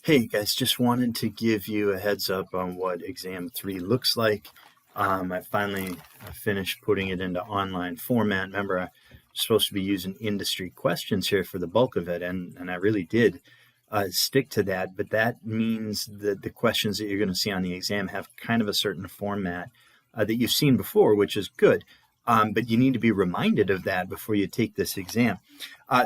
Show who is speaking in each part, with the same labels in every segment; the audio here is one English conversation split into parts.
Speaker 1: Hey guys, just wanted to give you a heads up on what exam 3 looks like. I finally finished putting it into online format. Remember, I'm supposed to be using industry questions here for the bulk of it, and I really did stick to that, but that means that the questions that you're going to see on the exam have kind of a certain format that you've seen before, which is good. But you need to be reminded of that before you take this exam.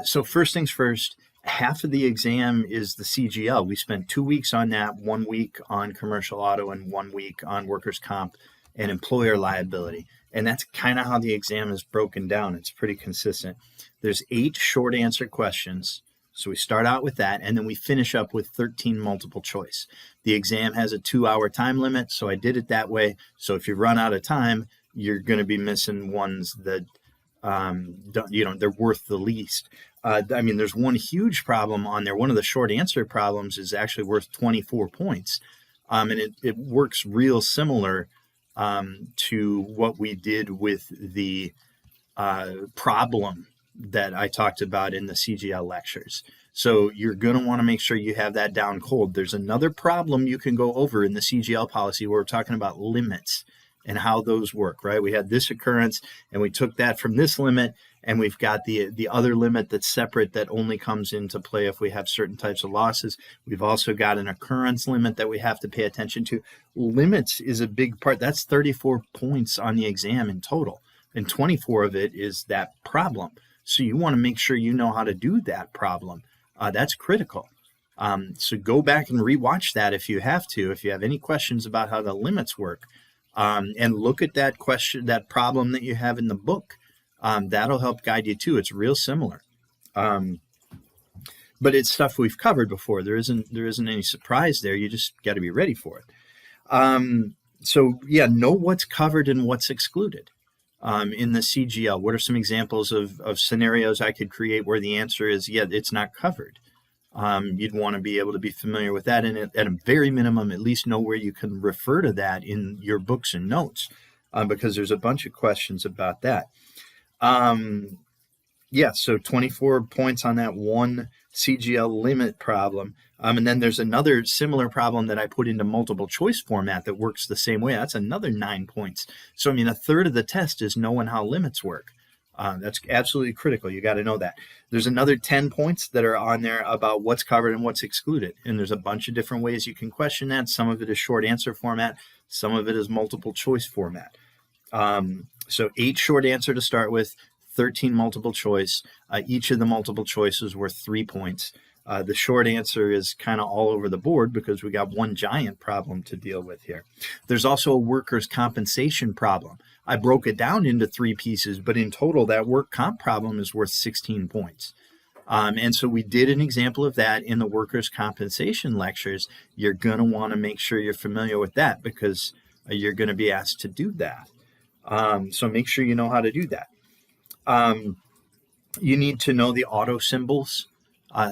Speaker 1: So first things first, half of the exam is the CGL. We spent 2 weeks on that, 1 week on commercial auto and 1 week on workers' comp and employer liability. And that's kind of how the exam is broken down. It's pretty consistent. There's 8 short answer questions. So we start out with that, and then we finish up with 13 multiple choice. The exam has a 2-hour time limit, so I did it that way. So if you run out of time, you're going to be missing ones that they're worth the least. There's one huge problem on there. One of the short answer problems is actually worth 24 points. And it works real similar to what we did with the problem that I talked about in the CGL lectures. So you're going to want to make sure you have that down cold. There's another problem you can go over in the CGL policy where we're talking about limits and how those work, right? We had this occurrence and we took that from this limit, and we've got the other limit that's separate that only comes into play if we have certain types of losses. We've also got an occurrence limit that we have to pay attention to. Limits is a big part. That's 34 points on the exam in total, and 24 of it is that problem. So you want to make sure you know how to do that problem. That's critical. So go back and rewatch that if you have to, if you have any questions about how the limits work. And look at that question, that problem that you have in the book. That'll help guide you too. It's real similar. But it's stuff we've covered before. There isn't any surprise there. You just got to be ready for it. So know what's covered and what's excluded. In the CGL, what are some examples of scenarios I could create where the answer is, it's not covered? You'd want to be able to be familiar with that, and at a very minimum, at least know where you can refer to that in your books and notes, because there's a bunch of questions about that. So 24 points on that one CGL limit problem. And then there's another similar problem that I put into multiple choice format that works the same way. That's another 9 points. So, a third of the test is knowing how limits work. That's absolutely critical. You got to know that. There's another 10 points that are on there about what's covered and what's excluded. And there's a bunch of different ways you can question that. Some of it is short answer format. Some of it is multiple choice format. So 8 short answer to start with, 13 multiple choice. Each of the multiple choices worth 3 points. The short answer is kind of all over the board because we got one giant problem to deal with here. There's also a workers' compensation problem. I broke it down into 3 pieces, but in total, that work comp problem is worth 16 points. And so we did an example of that in the workers' compensation lectures. You're going to want to make sure you're familiar with that because you're going to be asked to do that. So make sure you know how to do that. You need to know the auto symbols.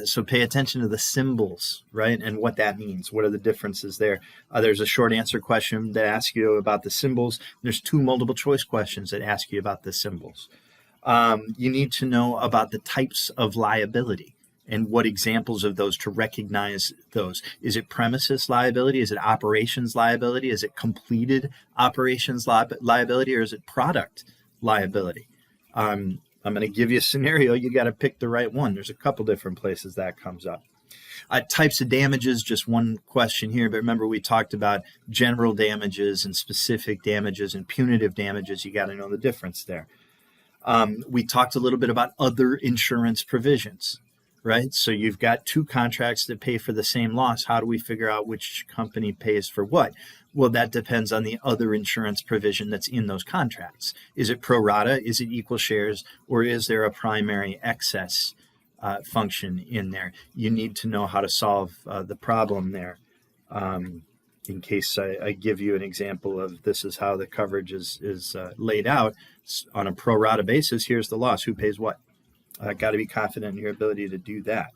Speaker 1: So pay attention to the symbols, right? And what that means. What are the differences there? There's a short answer question that asks you about the symbols. There's 2 multiple choice questions that ask you about the symbols. You need to know about the types of liability and what examples of those to recognize those. Is it premises liability? Is it operations liability? Is it completed operations liability? Or is it product liability? I'm going to give you a scenario. You got to pick the right one. There's a couple different places that comes up. Types of damages, just one question here. But remember, we talked about general damages and specific damages and punitive damages. You got to know the difference there. We talked a little bit about other insurance provisions, right? So you've got 2 contracts that pay for the same loss. How do we figure out which company pays for what? Well, that depends on the other insurance provision that's in those contracts. Is it pro rata? Is it equal shares? Or is there a primary excess function in there? You need to know how to solve the problem there. In case I give you an example of this is how the coverage is laid out on a pro rata basis, here's the loss. Who pays what? Got to be confident in your ability to do that.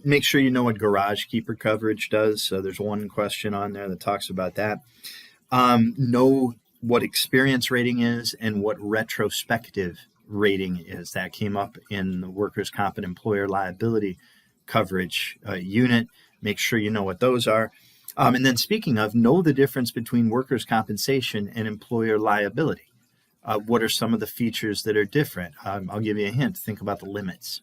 Speaker 1: Make sure you know what garage keeper coverage does. So there's one question on there that talks about that. Know what experience rating is and what retrospective rating is. That came up in the workers' comp and employer liability coverage unit. Make sure you know what those are. And then speaking of, know the difference between workers' compensation and employer liability. What are some of the features that are different? I'll give you a hint. Think about the limits.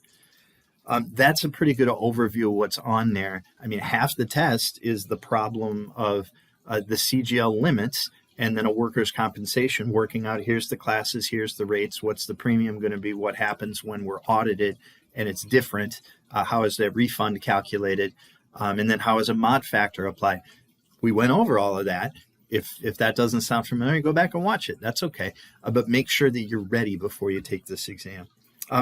Speaker 1: That's a pretty good overview of what's on there. I mean, half the test is the problem of the CGL limits and then a workers' compensation working out, here's the classes, here's the rates, what's the premium going to be, what happens when we're audited and it's different, how is that refund calculated, and then how is a mod factor applied. We went over all of that. If that doesn't sound familiar, go back and watch it. That's okay. But make sure that you're ready before you take this exam.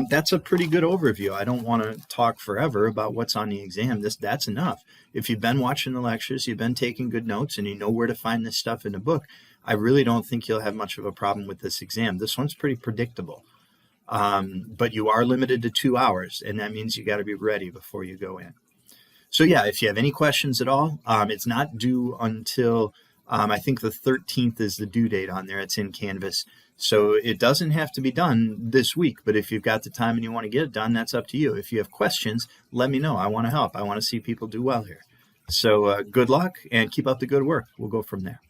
Speaker 1: That's a pretty good overview. I don't want to talk forever about what's on the exam. That's enough. If you've been watching the lectures, you've been taking good notes, and you know where to find this stuff in the book, I really don't think you'll have much of a problem with this exam. This one's pretty predictable. But you are limited to 2 hours, and that means you got to be ready before you go in. So yeah, if you have any questions at all, it's not due until I think the 13th is the due date on there. It's in Canvas. So it doesn't have to be done this week, but if you've got the time and you want to get it done, that's up to you. If you have questions, let me know. I want to help. I want to see people do well here. So good luck and keep up the good work. We'll go from there.